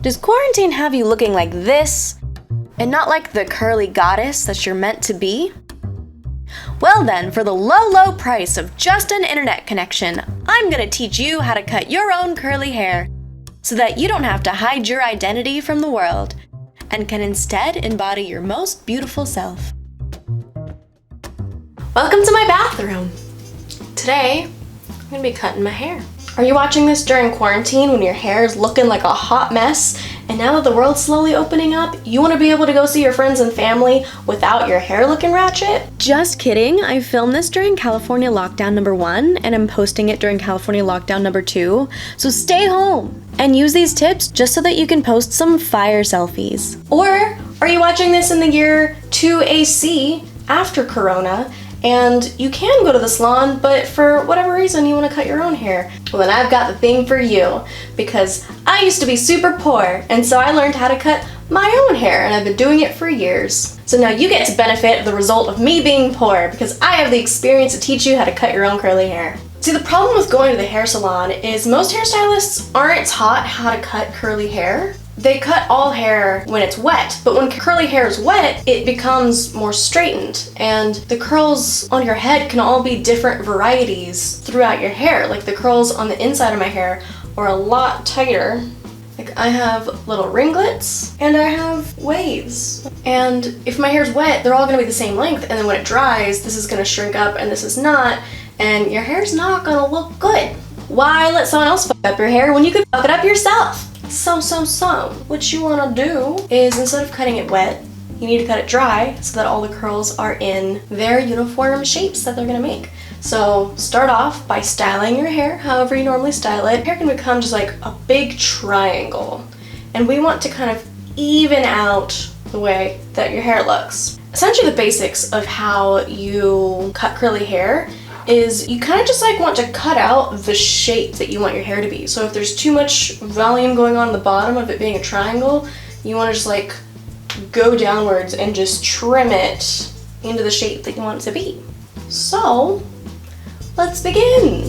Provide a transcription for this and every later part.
Does quarantine have you looking like this and not like the curly goddess that you're meant to be? Well then, for the low price of just an internet connection, I'm gonna teach you how to cut your own curly hair so that you don't have to hide your identity from the world and can instead embody your most beautiful self. Welcome to my bathroom. Today, I'm gonna be cutting my hair. Are you watching this during quarantine when your hair is looking like a hot mess? And now that the world's slowly opening up, you want to be able to go see your friends and family without your hair looking ratchet? Just kidding. I filmed this during California lockdown number 1 and I'm posting it during California lockdown number 2. So stay home and use these tips just so that you can post some fire selfies. Or are you watching this in the year 2 AC after Corona? And you can go to the salon, but for whatever reason you want to cut your own hair. Well, then I've got the thing for you, because I used to be super poor, and so I learned how to cut my own hair, and I've been doing it for years. So now you get to benefit the result of me being poor, because I have the experience to teach you how to cut your own curly hair. See, the problem with going to the hair salon is most hairstylists aren't taught how to cut curly hair. They cut all hair when it's wet, but when curly hair is wet, it becomes more straightened, and the curls on your head can all be different varieties throughout your hair. Like the curls on the inside of my hair are a lot tighter. Like I have little ringlets and I have waves. And if my hair's wet, they're all gonna be the same length, and then when it dries, this is gonna shrink up and this is not, and your hair's not gonna look good. Why let someone else fuck up your hair when you could fuck it up yourself? So, what you wanna do is instead of cutting it wet, you need to cut it dry so that all the curls are in their uniform shapes that they're gonna make. So start off by styling your hair however you normally style it. Hair can become just like a big triangle, and we want to kind of even out the way that your hair looks. Essentially the basics of how you cut curly hair is you kind of just like want to cut out the shape that you want your hair to be. So if there's too much volume going on the bottom of it being a triangle, you want to just like go downwards and just trim it into the shape that you want it to be. So let's begin.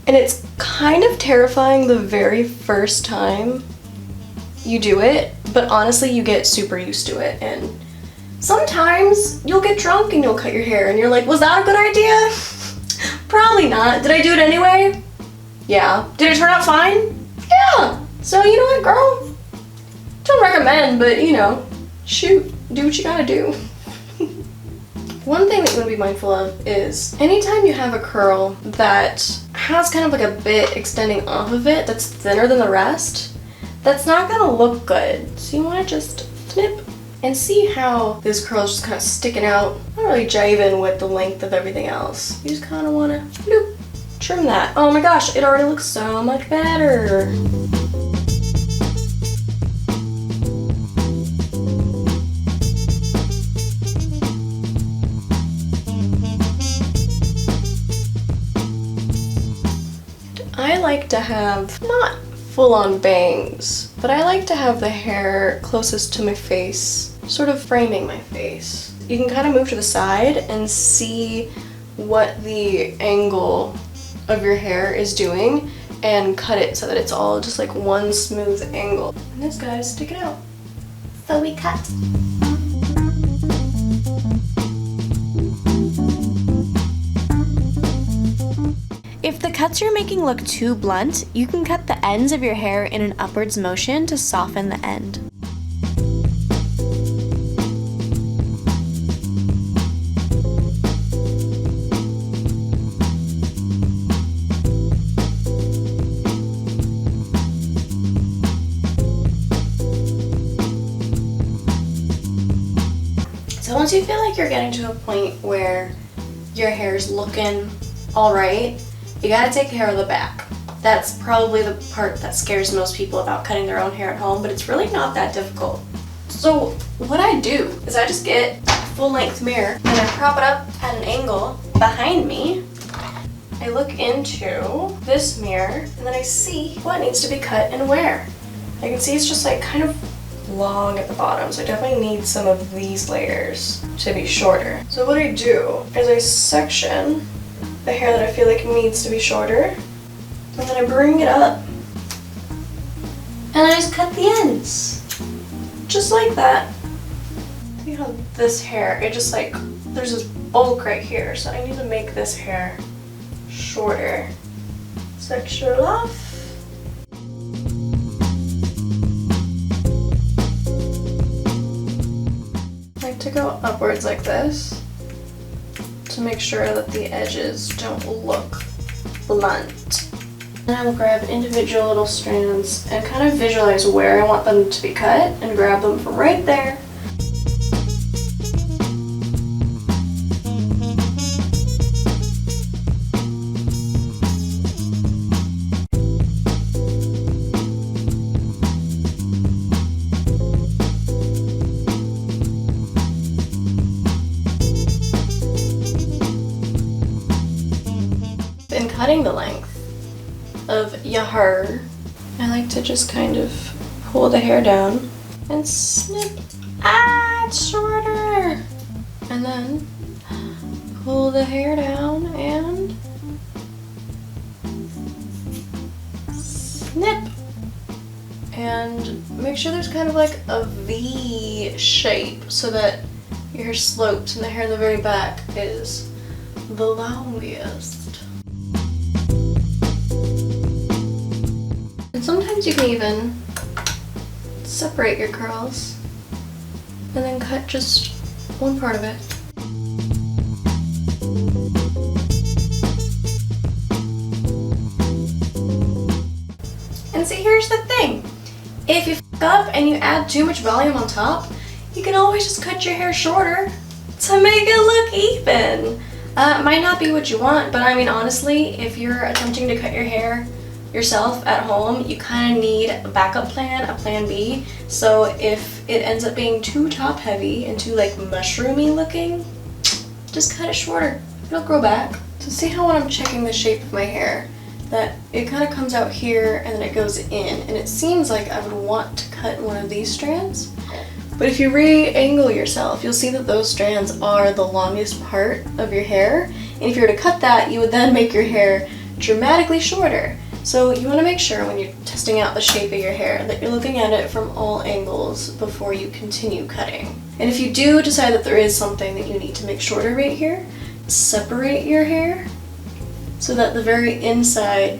And it's kind of terrifying the very first time you do it, but honestly you get super used to it, and sometimes you'll get drunk and you'll cut your hair and you're like, was that a good idea? Probably not. Did I do it anyway? Yeah. Did it turn out fine? Yeah. So you know what, girl? Don't recommend, but you know, shoot, do what you gotta do. One thing that you want to be mindful of is anytime you have a curl that has kind of like a bit extending off of it that's thinner than the rest, that's not gonna look good. So you wanna just snip and see how this curl is just kind of sticking out, not really jiving with the length of everything else. You just kind of wanna bloop, trim that. Oh my gosh, it already looks so much better. I like to have not full-on bangs, but I like to have the hair closest to my face, sort of framing my face. You can kind of move to the side and see what the angle of your hair is doing and cut it so that it's all just like one smooth angle. And this guy's sticking out. So we cut. If the cuts you're making look too blunt, you can cut the ends of your hair in an upwards motion to soften the end. So once you feel like you're getting to a point where your hair's looking all right, you gotta take care of the back. That's probably the part that scares most people about cutting their own hair at home, but it's really not that difficult. So what I do is I just get a full-length mirror and I prop it up at an angle behind me. I look into this mirror and then I see what needs to be cut and where. I can see it's just like kind of long at the bottom, so I definitely need some of these layers to be shorter. So what I do is I section the hair that I feel like needs to be shorter. And then I bring it up. And I just cut the ends. Just like that. See how this hair, it just like, there's this bulk right here, so I need to make this hair shorter. Secture it off. I like to go upwards like this to make sure that the edges don't look blunt. And I will grab individual little strands and kind of visualize where I want them to be cut and grab them from right there. In cutting the length of your hair, I like to just kind of pull the hair down and snip. Ah, it's shorter! And then pull the hair down and snip. And make sure there's kind of like a V shape so that your hair slopes and the hair in the very back is the longest. And sometimes you can even separate your curls and then cut just one part of it. And see, here's the thing. If you f up and you add too much volume on top, you can always just cut your hair shorter to make it look even. It might not be what you want, but I mean, honestly, if you're attempting to cut your hair yourself at home, you kind of need a backup plan, a plan B. So if it ends up being too top heavy and too like mushroomy looking, just cut it shorter. It'll grow back. So see how when I'm checking the shape of my hair, that it kind of comes out here and then it goes in, and it seems like I would want to cut one of these strands. But if you re-angle yourself, you'll see that those strands are the longest part of your hair. And if you were to cut that, you would then make your hair dramatically shorter. So you want to make sure when you're testing out the shape of your hair that you're looking at it from all angles before you continue cutting. And if you do decide that there is something that you need to make shorter right here, separate your hair so that the very inside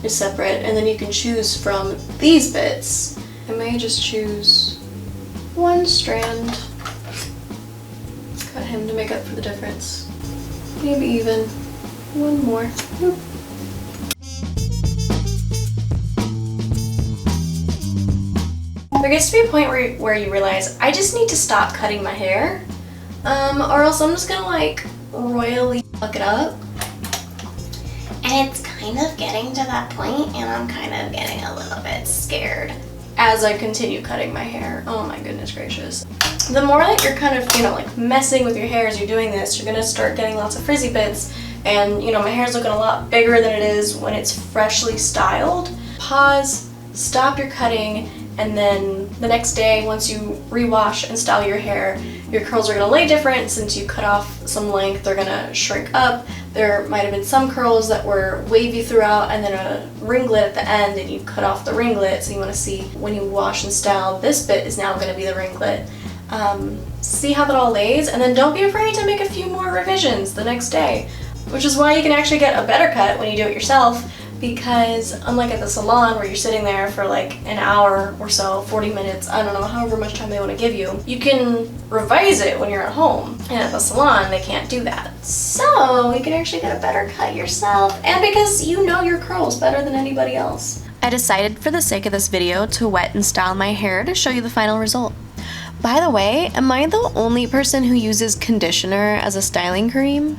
is separate, and then you can choose from these bits. I may just choose one strand, cut him to make up for the difference. Maybe even one more. Boop. There gets to be a point where you realize, I just need to stop cutting my hair, or else I'm just gonna like royally fuck it up. And it's kind of getting to that point, and I'm kind of getting a little bit scared as I continue cutting my hair. Oh my goodness gracious. The more that you're kind of, like messing with your hair as you're doing this, you're gonna start getting lots of frizzy bits, and my hair's looking a lot bigger than it is when it's freshly styled. Pause, stop your cutting, and then the next day, once you rewash and style your hair, your curls are gonna lay different since you cut off some length. They're gonna shrink up. There might have been some curls that were wavy throughout and then a ringlet at the end, and you cut off the ringlet. So you wanna see when you wash and style, this bit is now gonna be the ringlet. See how that all lays, and then don't be afraid to make a few more revisions the next day, which is why you can actually get a better cut when you do it yourself. Because unlike at the salon where you're sitting there for like an hour or so, 40 minutes, I don't know, however much time they want to give you, you can revise it when you're at home. And at the salon, they can't do that. So you can actually get a better cut yourself, and because you know your curls better than anybody else. I decided for the sake of this video to wet and style my hair to show you the final result. By the way, am I the only person who uses conditioner as a styling cream?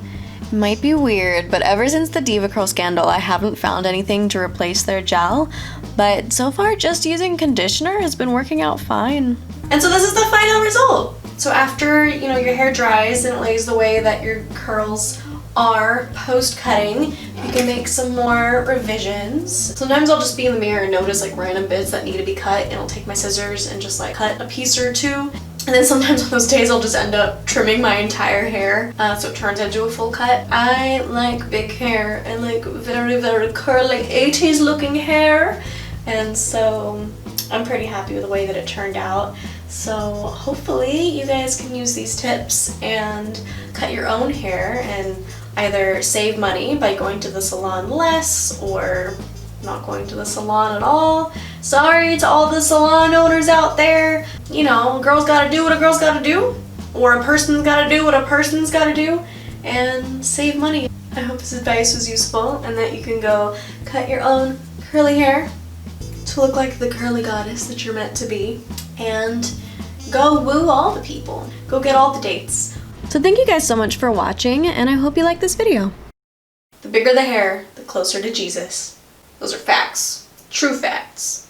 Might be weird, but ever since the Diva Curl scandal, I haven't found anything to replace their gel, but so far just using conditioner has been working out fine. And so this is the final result. So after, your hair dries and it lays the way that your curls are post-cutting, you can make some more revisions. Sometimes I'll just be in the mirror and notice like random bits that need to be cut, and I'll take my scissors and just like cut a piece or two. And then sometimes on those days I'll just end up trimming my entire hair so it turns into a full cut. I like big hair and like very, very curly 80s looking hair. And so I'm pretty happy with the way that it turned out. So hopefully you guys can use these tips and cut your own hair and either save money by going to the salon less or not going to the salon at all. Sorry to all the salon owners out there. You know, a girl's gotta do what a girl's gotta do, or a person's gotta do what a person's gotta do, and save money. I hope this advice was useful and that you can go cut your own curly hair to look like the curly goddess that you're meant to be, and go woo all the people. Go get all the dates. So thank you guys so much for watching, and I hope you like this video. The bigger the hair, the closer to Jesus. Those are facts. True facts.